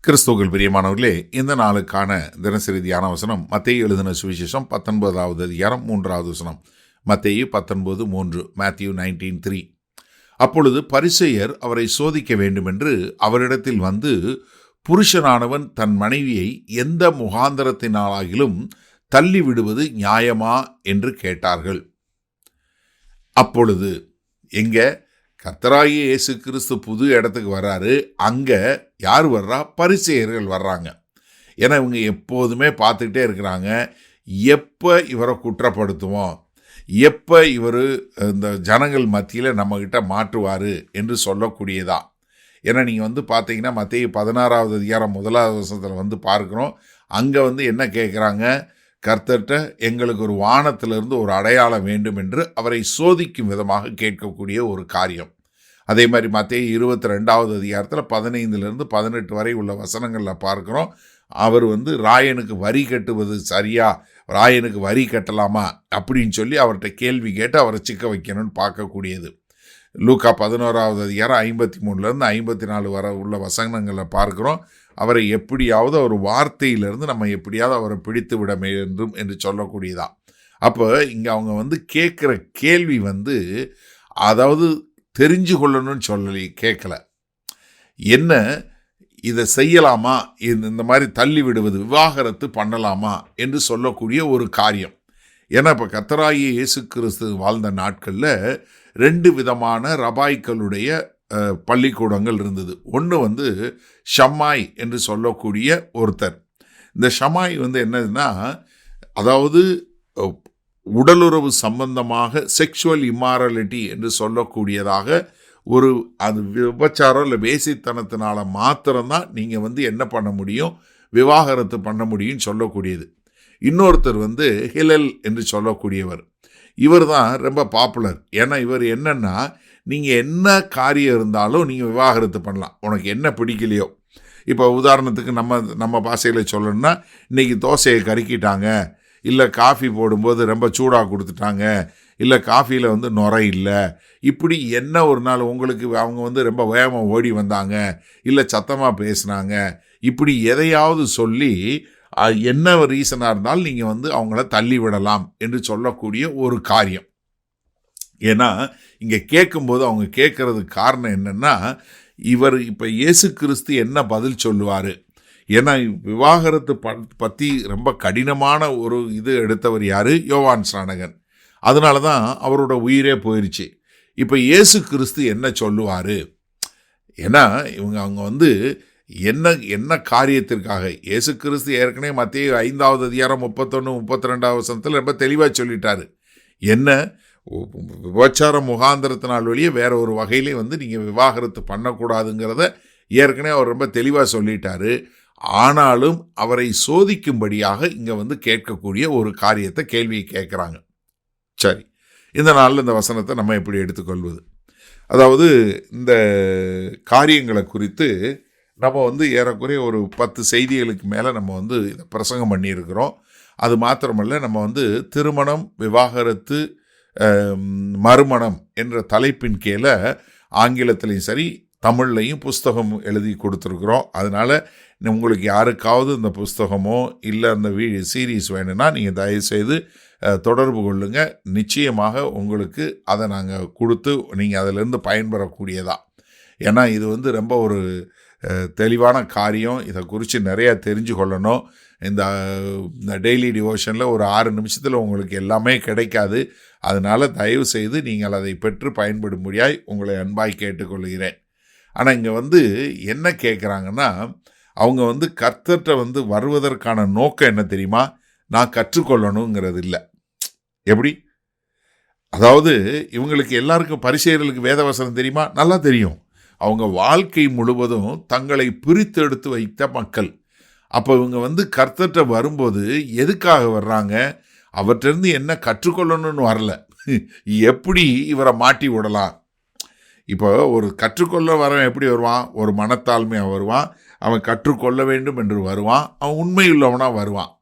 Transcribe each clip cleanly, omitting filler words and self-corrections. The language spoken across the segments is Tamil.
கிறிஸ்துவுக்குள் பிரியமானவர்களே, இந்த நாளுக்கான தினசரி தியான வசனம் மத்தேயு எழுதின சுவிசேஷம் 19வது அதிகாரம் 3வது வசனம். மத்தேயு 19:3, மேத்யூ 19:3. அப்பொழுது பரிசேயர் அவரை சோதிக்க வேண்டுமென்று அவரிடத்தில் வந்து, புருஷனானவன் தன் மனைவியை எந்த முகாந்தரத்தினாலாகிலும் தள்ளிவிடுவது நியாயமா என்று கேட்டார்கள். அப்பொழுது எங்க கர்த்தராகிய இயேசு கிறிஸ்து புது இடத்துக்கு வர்றாரு. அங்கே யார் வர்றா? பரிசேயர்கள் வர்றாங்க. ஏன்னா இவங்க எப்போதுமே பார்த்துக்கிட்டே இருக்கிறாங்க, எப்போ இவரை குற்றப்படுத்துவோம், எப்போ இவர் இந்த ஜனங்கள் மத்தியில் நம்மக்கிட்ட மாற்றுவார் என்று சொல்லக்கூடியதா. ஏன்னா நீங்கள் பார்த்தீங்கன்னா மத்தேயு 16வது அதிகாரம் 1வது வசனத்தில் பார்க்குறோம். அங்கே என்ன கேட்குறாங்க? கர்த்தர்கிட்ட எங்களுக்கு ஒரு வானத்திலிருந்து ஒரு அடையாளம் வேண்டும் என்று அவரை சோதிக்கும் விதமாக கேட்கக்கூடிய ஒரு காரியம். அதே மாதிரி மத்தேயு 22வது அதிகாரத்தில் 15லிருந்து 18 வரை உள்ள வசனங்களில் பார்க்குறோம். அவர் ராயனுக்கு வரி கட்டுவது சரியா, ராயனுக்கு வரி கட்டலாமா அப்படின்னு சொல்லி அவர்கிட்ட கேள்வி கேட்டு அவரை சிக்க வைக்கணும்னு பார்க்கக்கூடியது. லூக்கா 11வது அதிகாரம் 53லேருந்து 54 வரை உள்ள வசனங்களில் பார்க்குறோம். அவரை எப்படியாவது ஒரு வார்த்தையிலிருந்து நம்ம எப்படியாவது அவரை பிடித்து விட வேண்டும் என்று சொல்லக்கூடியதா. அப்போ இங்கே அவங்க கேட்குற கேள்வி அதாவது தெரிஞ்சு கொள்ளணும்னு சொல்லி கேட்கல, என்ன இதை செய்யலாமா, இந்த மாதிரி தள்ளி விடுவது, விவாகரத்து பண்ணலாமா என்று சொல்லக்கூடிய ஒரு காரியம். ஏன்னா இப்போ கர்த்தராகிய இயேசு கிறிஸ்து வாழ்ந்த நாட்களில் 2 விதமான ரபாய்க்களுடைய பள்ளிக்கூடங்கள் இருந்தது. ஒன்று ஷம்மாய் என்று சொல்லக்கூடிய ஒருத்தர். இந்த ஷம்மாய் என்னதுன்னா, அதாவது உடலுறவு சம்பந்தமாக செக்ஷுவல் இம்மாரலிட்டி என்று சொல்லக்கூடியதாக ஒரு அது விபச்சாரம் இல்லை வேசித்தனத்தினால மாத்திரம்தான் நீங்கள் என்ன பண்ண முடியும், விவாகரத்து பண்ண முடியும்னு சொல்லக்கூடியது. இன்னொருத்தர் ஹிலல் என்று சொல்லக்கூடியவர். இவர் தான் ரொம்ப பாப்புலர். ஏன்னா இவர் என்னன்னா, நீங்கள் என்ன காரியம் இருந்தாலும் நீங்கள் விவாகரத்து பண்ணலாம், உனக்கு என்ன பிடிக்கலையோ. இப்போ உதாரணத்துக்கு நம்ம பாஷையில் சொல்லணும்னா, இன்றைக்கி தோசையை கருக்கிட்டாங்க, இல்லை காஃபி போடும்போது ரொம்ப சூடாக கொடுத்துட்டாங்க, இல்லை காஃபியில் நுரை இல்லை, இப்படி என்ன ஒரு நாள் உங்களுக்கு அவங்க ரொம்ப வேகமாக ஓடி வந்தாங்க, இல்லை சத்தமாக பேசுனாங்க, இப்படி எதையாவது சொல்லி என்ன ரீசனாக இருந்தாலும் நீங்கள் அவங்கள தள்ளி விடலாம் என்று சொல்லக்கூடிய ஒரு காரியம். ஏன்னா இங்கே கேட்கும்போது அவங்க கேட்கறதுக்கு காரணம் என்னென்னா, இவர் இப்போ இயேசு கிறிஸ்து என்ன பதில் சொல்லுவார். ஏன்னா விவாகரத்து பற்றி ரொம்ப கடினமான ஒரு இது எடுத்தவர் யார்? யோவான் ஸ்நானகன். அதனால தான் அவரோட உயிரே போயிடுச்சு. இப்போ இயேசு கிறிஸ்து என்ன சொல்லுவார்? ஏன்னா அவங்க என்ன காரியத்திற்காக இயேசு கிறிஸ்து ஏற்கனவே மத்தேயு 5வது அதிகாரம் 31, 32வது வசனத்தில் ரொம்ப தெளிவாக சொல்லிட்டாரு. என்ன விபச்சார முகாந்திரத்தினால் வழியே வேற ஒரு வகையிலே நீங்கள் விவாகரத்து பண்ணக்கூடாதுங்கிறத ஏற்கனவே அவர் ரொம்ப தெளிவாக சொல்லிட்டாரு. ஆனாலும் அவரை சோதிக்கும்படியாக இங்கே கேட்கக்கூடிய ஒரு காரியத்தை கேள்வியை கேட்குறாங்க. சரி, இந்த நாளில் இந்த வசனத்தை நம்ம எப்படி எடுத்துக்கொள்வது? அதாவது இந்த காரியங்களை குறித்து நம்ம ஏறக்குறைய ஒரு 10 செய்திகளுக்கு மேலே நம்ம இதை பிரசங்கம் பண்ணியிருக்கிறோம். அது மாத்திரமல்ல, நம்ம திருமணம், விவாகரத்து, மறுமணம் என்ற தலைப்பின் கீழே ஆங்கிலத்திலையும் சரி தமிழ்லையும் புஸ்தகம் எழுதி கொடுத்துருக்குறோம். அதனால் உங்களுக்கு யாருக்காவது இந்த புஸ்தகமோ இல்லை அந்த சீரீஸ் வேணும்னா நீங்கள் தயவுசெய்து தொடர்பு கொள்ளுங்கள். நிச்சயமாக உங்களுக்கு அதை நாங்கள் கொடுத்து நீங்கள் அதிலேருந்து பயன்பெறக்கூடியதா. ஏன்னா இது ரொம்ப ஒரு தெளிவான காரியம். இதை குறித்து நிறையா தெரிஞ்சு கொள்ளணும். இந்த டெய்லி டிவோஷனில் ஒரு 6 நிமிஷத்தில் உங்களுக்கு எல்லாமே கிடைக்காது. அதனால் தயவு செய்து நீங்கள் அதை பெற்று பயன்படும்படியாய் உங்களை அன்பாய் கேட்டுக்கொள்கிறேன். ஆனால் இங்கே என்ன கேட்குறாங்கன்னா, அவங்க கர்த்தர்கிட்ட வருவதற்கான நோக்கம் என்ன தெரியுமா? நான் கற்றுக்கொள்ளணுங்கிறது இல்லை. எப்படி? அதாவது இவங்களுக்கு எல்லாருக்கும் பரிசேயர்களுக்கு வேதவசனம் தெரியுமா? நல்லா தெரியும். அவங்க வாழ்க்கை முழுவதும் தங்களை பிரித்தெடுத்து வைத்த மக்கள். அப்போ இவங்க கர்த்தர்கிட்ட வரும்போது எதுக்காக வர்றாங்க? அவற்றிருந்து என்ன கற்றுக்கொள்ளணும்னு வரல, எப்படி இவரை மாட்டி விடலாம். இப்போ ஒரு கற்றுக்கொள்ள வரவன் எப்படி வருவான்? ஒரு மனத்தாழ்மையாக வருவான். அவன் கற்றுக்கொள்ள வேண்டும் என்று வருவான். அவன் உண்மையுள்ளவனாக வருவான்.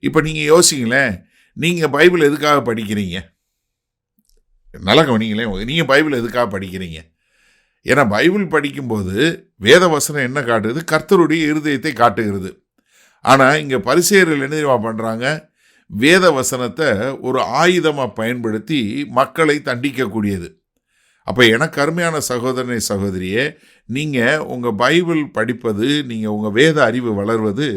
இப்போ நீங்கள் யோசிங்களேன், நீங்கள் பைபிள் எதுக்காக படிக்கிறீங்க? நல்லா கவனிங்களேன், நீங்கள் பைபிள் எதுக்காக படிக்கிறீங்க? ஏன்னா பைபிள் படிக்கும்போது வேத வசனம் என்ன காட்டுது? கர்த்தருடைய இருதயத்தை காட்டுகிறது. ஆனால் இங்கே பரிசேயர்கள் என்ன தெரியுமா பண்ணுறாங்க? வேத வசனத்தை ஒரு ஆயுதமாக பயன்படுத்தி மக்களை தண்டிக்கக்கூடியது. அப்போ எனக்கு அருமையான சகோதரனை சகோதரியே, நீங்கள் உங்கள் பைபிள் படிப்பது, நீங்கள் உங்கள் வேத அறிவு வளர்வது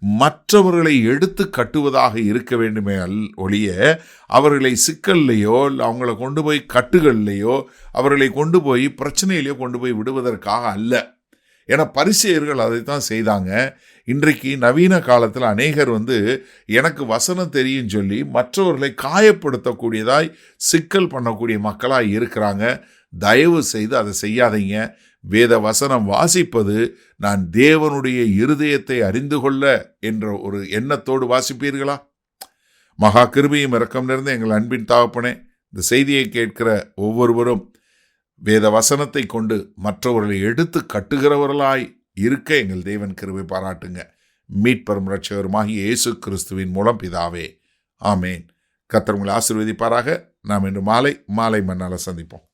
மற்றவர்களை எடுத்து கட்டுவதாக இருக்க வேண்டுமே ஒழிய அவர்களை சிக்கல்லையோ அவங்கள கொண்டு போய் கட்டுகள்லையோ அவர்களை கொண்டு போய் பிரச்சனையிலையோ கொண்டு போய் விடுவதற்காக அல்ல. ஏன்னா பரிசேயர்கள் அதைத்தான் செய்தாங்க. இன்றைக்கு நவீன காலத்தில் அநேகர் எனக்கு வசனம் தெரியும் சொல்லி மற்றவர்களை காயப்படுத்தக்கூடியதாய் சிக்கல் பண்ணக்கூடிய மக்களாக இருக்கிறாங்க. தயவு செய்து அதை செய்யாதீங்க. வேத வசனம் வாசிப்பது நான் தேவனுடைய இருதயத்தை அறிந்து கொள்ள என்ற ஒரு எண்ணத்தோடு வாசிப்பீர்களா? மகா கிருபையும் இரக்கம் நிறைந்த எங்கள் அன்பின் தகப்பனே, இந்த செய்தியை கேட்கிற ஒவ்வொருவரும் வேத வசனத்தை கொண்டு மற்றவர்களை எடுத்து கட்டுகிறவர்களாய் இருக்க எங்கள் தேவன் கிருபை பாராட்டுங்க. மீட்பரும் இரட்சகருமாகிய இயேசு கிறிஸ்துவின் மூலம் பிதாவே, ஆமேன். கர்த்தர் உங்களை ஆசீர்வதிப்பாராக. நாம் இன்று மாலை மன்னால சந்திப்போம்.